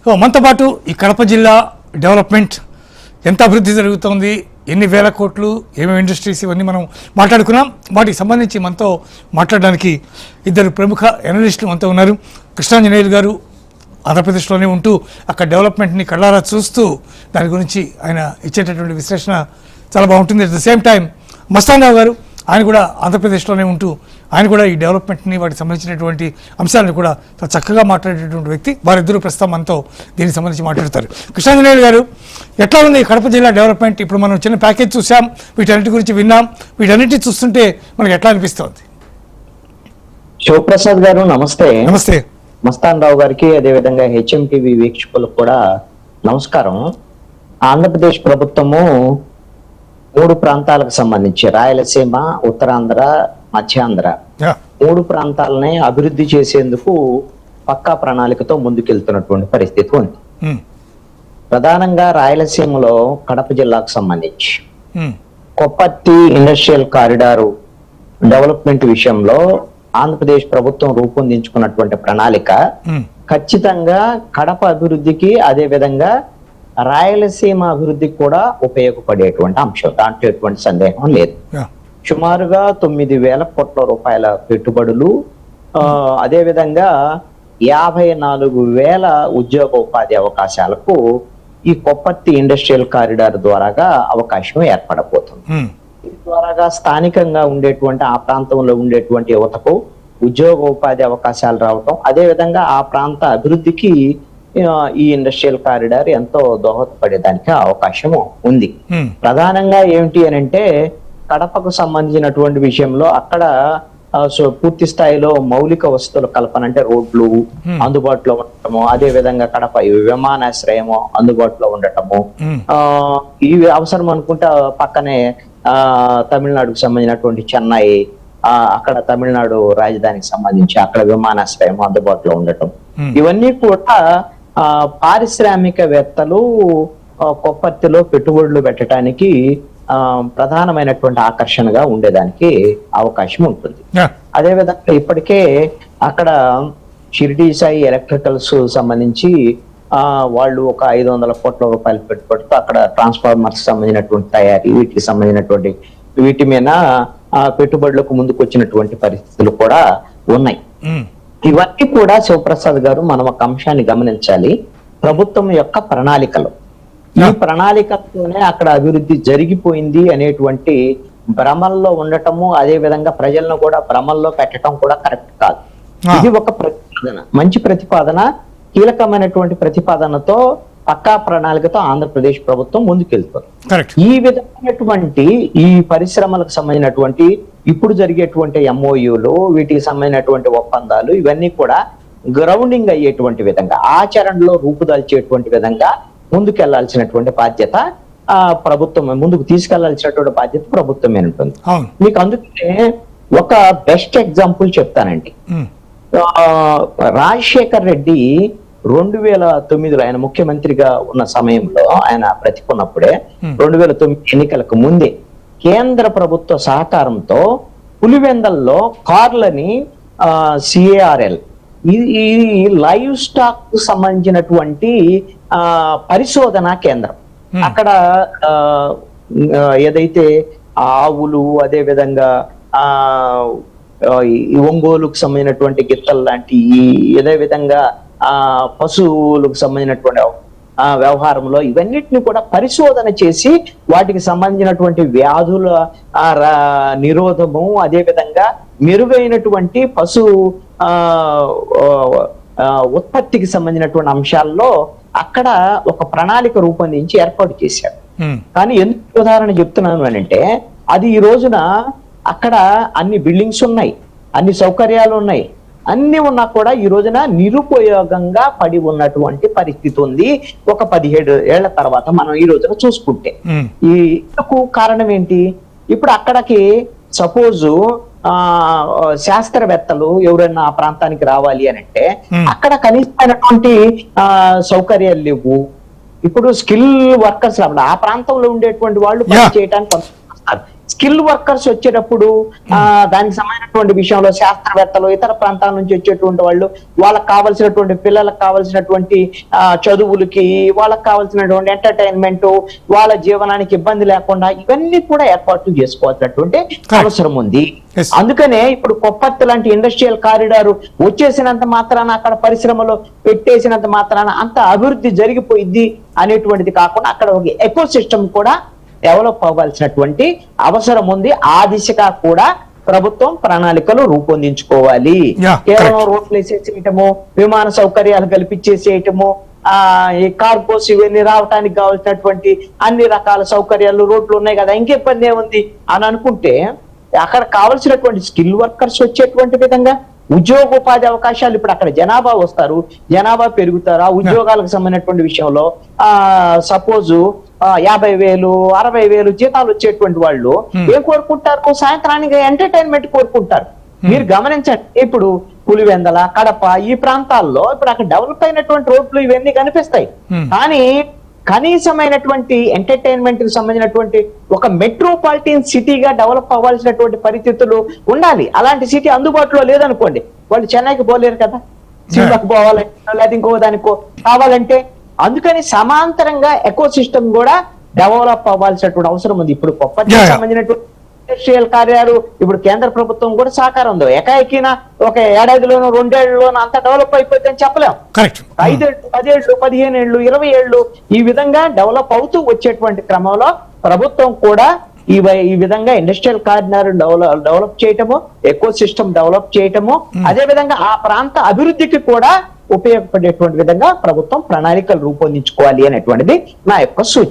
So మనతో పాటు ఈ కడప జిల్లా డెవలప్మెంట్ ఎంత అభివృద్ధి జరుగుతోంది, ఎన్ని వేల కోట్లు, ఏమేమి ఇండస్ట్రీస్, ఇవన్నీ మనం మాట్లాడుకున్నాం. వాటికి సంబంధించి మనతో మాట్లాడడానికి ఇద్దరు ప్రముఖ ఎనలిస్టులు మనతో ఉన్నారు. కృష్ణాంజనేయులు గారు ఆంధ్రప్రదేశ్లోనే ఉంటూ అక్కడ డెవలప్మెంట్ని కళ్ళారా చూస్తూ దాని గురించి ఆయన ఇచ్చేటటువంటి విశ్లేషణ చాలా బాగుంటుంది. At the same time Mastan Rao గారు, ఆయన కూడా ఆంధ్రప్రదేశ్లోనే ఉంటూ ఆయన కూడా ఈ డెవలప్మెంట్ని వాటికి సంబంధించినటువంటి అంశాలను కూడా చాలా చక్కగా మాట్లాడేటటువంటి వ్యక్తి. వారిద్దరూ ప్రస్తుతం మనతో దీనికి సంబంధించి మాట్లాడతారు. కృష్ణాంజనేయులు గారు, ఎట్లా ఉంది కడప జిల్లా డెవలప్మెంట్? ఇప్పుడు మనం చిన్న ప్యాకేజ్ చూసాం, వీటన్నిటి గురించి విన్నాం. వీటన్నిటి చూస్తుంటే మనకి ఎట్లా అనిపిస్తుంది? శివప్రసాద్ గారు నమస్తే. నమస్తే. మస్తాన్ రావు గారికి, అదేవిధంగా హెచ్ఎంటీవీ వీక్షకులకు కూడా నమస్కారం. ఆంధ్రప్రదేశ్ ప్రభుత్వము 3 ప్రాంతాలకు సంబంధించి రాయలసీమ, ఉత్తరాంధ్ర, మధ్యాంధ్ర 3 ప్రాంతాలని అభివృద్ధి చేసేందుకు పక్కా ప్రణాళికతో ముందుకెళ్తున్నటువంటి పరిస్థితి ఉంది. ప్రధానంగా రాయలసీమలో కడప జిల్లాకు సంబంధించి కొప్పర్తి ఇండస్ట్రియల్ కారిడారు డెవలప్మెంట్ విషయంలో ఆంధ్రప్రదేశ్ ప్రభుత్వం రూపొందించుకున్నటువంటి ప్రణాళిక ఖచ్చితంగా కడప అభివృద్ధికి, అదే విధంగా రాయలసీమ అభివృద్ధికి కూడా ఉపయోగపడేటువంటి అంశం, దాంట్లో ఎటువంటి సందేహం లేదు. సుమారుగా 9,000 కోట్ల రూపాయల పెట్టుబడులు, అదే విధంగా 54,000 ఉద్యోగ ఉపాధి అవకాశాలకు ఈ కొప్పర్తి ఇండస్ట్రియల్ కారిడార్ ద్వారాగా అవకాశం ఏర్పడబోతుంది. ఈ ద్వారాగా స్థానికంగా ఉండేటువంటి ఆ ప్రాంతంలో ఉండేటువంటి యువతకు ఉద్యోగ ఉపాధి అవకాశాలు రావటం, అదే విధంగా ఆ ప్రాంత అభివృద్ధికి ఈ ఇండస్ట్రియల్ కారిడార్ ఎంతో దోహదపడేదానికి అవకాశం ఉంది. ప్రధానంగా ఏమిటి అని అంటే, కడపకు సంబంధించినటువంటి విషయంలో అక్కడ పూర్తి స్థాయిలో మౌలిక వసతుల కల్పన, అంటే రోడ్లు అందుబాటులో ఉండటము, అదే విధంగా కడప విమానాశ్రయము అందుబాటులో ఉండటము, ఇవి అవసరం అనుకుంటే పక్కనే తమిళనాడుకు సంబంధించినటువంటి చెన్నై, అక్కడ తమిళనాడు రాజధానికి సంబంధించి అక్కడ విమానాశ్రయం అందుబాటులో ఉండటం, ఇవన్నీ కూడా పారిశ్రామికవేత్తలు కొప్పర్తిలో పెట్టుబడులు పెట్టడానికి ప్రధానమైనటువంటి ఆకర్షణగా ఉండేదానికి అవకాశం ఉంటుంది. అదే విధంగా ఇప్పటికే అక్కడ షిరిడి సాయి ఎలక్ట్రికల్స్ సంబంధించి వాళ్ళు ఒక 500 కోట్ల రూపాయలు పెట్టుబడితో అక్కడ ట్రాన్స్ఫార్మర్స్ సంబంధించినటువంటి తయారీ, వీటికి సంబంధించినటువంటి వీటి మీద పెట్టుబడులకు ముందుకు వచ్చినటువంటి పరిస్థితులు కూడా ఉన్నాయి. ఇవన్నీ కూడా శివప్రసాద్ గారు మనం ఒక అంశాన్ని గమనించాలి. ప్రభుత్వం యొక్క ప్రణాళికలో, ఈ ప్రణాళికతోనే అక్కడ అభివృద్ధి జరిగిపోయింది అనేటువంటి భ్రమల్లో ఉండటము, అదే విధంగా ప్రజలను కూడా భ్రమల్లో పెట్టడం కూడా కరెక్ట్ కాదు. ఇది ఒక ప్రతిపాదన, మంచి ప్రతిపాదన, కీలకమైనటువంటి ప్రతిపాదనతో పక్కా ప్రణాళికతో ఆంధ్రప్రదేశ్ ప్రభుత్వం ముందుకెళ్తుంది. ఈ విధమైనటువంటి ఈ పరిశ్రమలకు సంబంధించినటువంటి ఇప్పుడు జరిగేటువంటి MOUలు, వీటికి సంబంధించినటువంటి ఒప్పందాలు, ఇవన్నీ కూడా గ్రౌండింగ్ అయ్యేటువంటి విధంగా, ఆచరణలో రూపుదాల్చేటువంటి విధంగా ముందుకెళ్లాల్సినటువంటి బాధ్యత ప్రభుత్వం, ముందుకు తీసుకెళ్లాల్సినటువంటి బాధ్యత ప్రభుత్వమే ఉంటుంది. మీకు అందుకే ఒక బెస్ట్ ఎగ్జాంపుల్ చెప్తానండి. రాజశేఖర్ రెడ్డి 2009లో ఆయన ముఖ్యమంత్రిగా ఉన్న సమయంలో, ఆయన బ్రతికున్నప్పుడే 2009 ఎన్నికలకు ముందే కేంద్ర ప్రభుత్వ సహకారంతో పులివెందల్లో కార్లని CARL, ఈ లైవ్ స్టాక్ కు సంబంధించినటువంటి పరిశోధనా కేంద్రం, అక్కడ ఏదైతే ఆవులు, అదే విధంగా ఒంగోలుకు సంబంధించినటువంటి గిత్తలు లాంటి, అదే విధంగా పశువులకు సంబంధించినటువంటి వ్యవహారంలో ఇవన్నిటిని కూడా పరిశోధన చేసి వాటికి సంబంధించినటువంటి వ్యాధుల నిరోధము, అదే విధంగా మెరుగైనటువంటి పశు ఉత్పత్తికి సంబంధించినటువంటి అంశాల్లో అక్కడ ఒక ప్రణాళిక రూపొందించి ఏర్పాటు చేశారు. కానీ ఎందుకు ఉదాహరణ చెప్తున్నాను అని అంటే, అది ఈ రోజున అక్కడ అన్ని బిల్డింగ్స్ ఉన్నాయి, అన్ని సౌకర్యాలు ఉన్నాయి, అన్ని ఉన్నా కూడా ఈ రోజున నిరుపయోగంగా పడి ఉన్నటువంటి పరిస్థితి ఉంది. ఒక 17 ఏళ్ల తర్వాత మనం ఈ రోజున చూసుకుంటే ఈ కారణం ఏంటి? ఇప్పుడు అక్కడికి సపోజు శాస్త్రవేత్తలు ఎవరైనా ఆ ప్రాంతానికి రావాలి అని అంటే అక్కడ కనీసమైనటువంటి సౌకర్యాలు లేవు. ఇప్పుడు స్కిల్ వర్కర్స్ ఆ ప్రాంతంలో ఉండేటువంటి వాళ్ళు పని చేయడానికి స్కిల్ వర్కర్స్ వచ్చేటప్పుడు దానికి సంబంధించినటువంటి విషయంలో శాస్త్రవేత్తలు ఇతర ప్రాంతాల నుంచి వచ్చేటువంటి వాళ్ళు వాళ్ళకి కావాల్సినటువంటి పిల్లలకు కావాల్సినటువంటి చదువులకి వాళ్ళకి కావాల్సినటువంటి ఎంటర్టైన్మెంట్ వాళ్ళ జీవనానికి ఇబ్బంది లేకుండా ఇవన్నీ కూడా ఏర్పాట్లు చేసుకోవాల్సినటువంటి అవసరం ఉంది. అందుకనే ఇప్పుడు కొప్పర్తి లాంటి ఇండస్ట్రియల్ కారిడార్ వచ్చేసినంత మాత్రాన అక్కడ పరిశ్రమలు పెట్టేసినంత మాత్రాన అంత అభివృద్ధి జరిగిపోయింది అనేటువంటిది కాకుండా అక్కడ ఒక ఎకో సిస్టమ్ కూడా డెవలప్ అవ్వాల్సినటువంటి అవసరం ఉంది. ఆ దిశగా కూడా ప్రభుత్వం ప్రణాళికలు రూపొందించుకోవాలి. కేవలం రోడ్లు వేసేసేయటము, విమాన సౌకర్యాలు కల్పించేసేయటము, ఈ కార్గోస్ ఇవన్నీ రావడానికి కావాల్సినటువంటి అన్ని రకాల సౌకర్యాలు రోడ్లు ఉన్నాయి కదా, ఇంకే ఇబ్బంది ఏముంది అని అనుకుంటే అక్కడ కావలసినటువంటి స్కిల్ వర్కర్స్ వచ్చేటువంటి విధంగా ఉద్యోగోపాధి అవకాశాలు, ఇప్పుడు అక్కడ జనాభా వస్తారు, జనాభా పెరుగుతారు. ఆ ఉద్యోగాలకు సంబంధించినటువంటి విషయంలో సపోజ్ 50,000 60,000 జీతాలు వచ్చేటువంటి వాళ్ళు ఏం కోరుకుంటారు? సాయంత్రానికి ఎంటర్టైన్మెంట్ కోరుకుంటారు. మీరు గమనించండి, ఇప్పుడు పులివెందల, కడప ఈ ప్రాంతాల్లో ఇప్పుడు అక్కడ డెవలప్ అయినటువంటి రోడ్లు ఇవన్నీ కనిపిస్తాయి, కానీ కనీసమైనటువంటి ఎంటర్టైన్మెంట్ కి సంబంధించినటువంటి ఒక మెట్రోపాలిటన్ సిటీగా డెవలప్ అవ్వాల్సినటువంటి పరిస్థితులు ఉండాలి. అలాంటి సిటీ అందుబాటులో లేదనుకోండి, వాళ్ళు చెన్నైకి పోలేరు కదా, సినిమాకి పోవాలంటే లేదా ఇంకో దానికో కావాలంటే. అందుకని సమాంతరంగా ఎకో సిస్టమ్ కూడా డెవలప్ అవ్వాల్సినటువంటి అవసరం ఉంది. ఇప్పుడు కొప్పటికి సంబంధించినటువంటి ఇండస్ట్రియల్ కార్యాలు ఇప్పుడు కేంద్ర ప్రభుత్వం కూడా సహకారం ఉంది. ఏకాఏకిన ఒక ఏడాదిలోనూ 2 ఏళ్లలోనూ అంత డెవలప్ అయిపోతే అని చెప్పలేం. 5 ఏళ్ళు 10 ఏళ్ళు 15 ఏళ్ళు 20 ఏళ్ళు ఈ విధంగా డెవలప్ అవుతూ వచ్చేటువంటి క్రమంలో ప్రభుత్వం కూడా ఈ విధంగా ఇండస్ట్రియల్ కారిడార్ డెవలప్ చేయటము, ఎకో సిస్టమ్ డెవలప్ చేయటము, అదే విధంగా ఆ ప్రాంత అభివృద్ధికి కూడా ఉపయోగపడేటువంటి విధంగా ప్రభుత్వం ప్రణాళికలు రూపొందించుకోవాలి అనేటువంటిది నా యొక్క సూచన.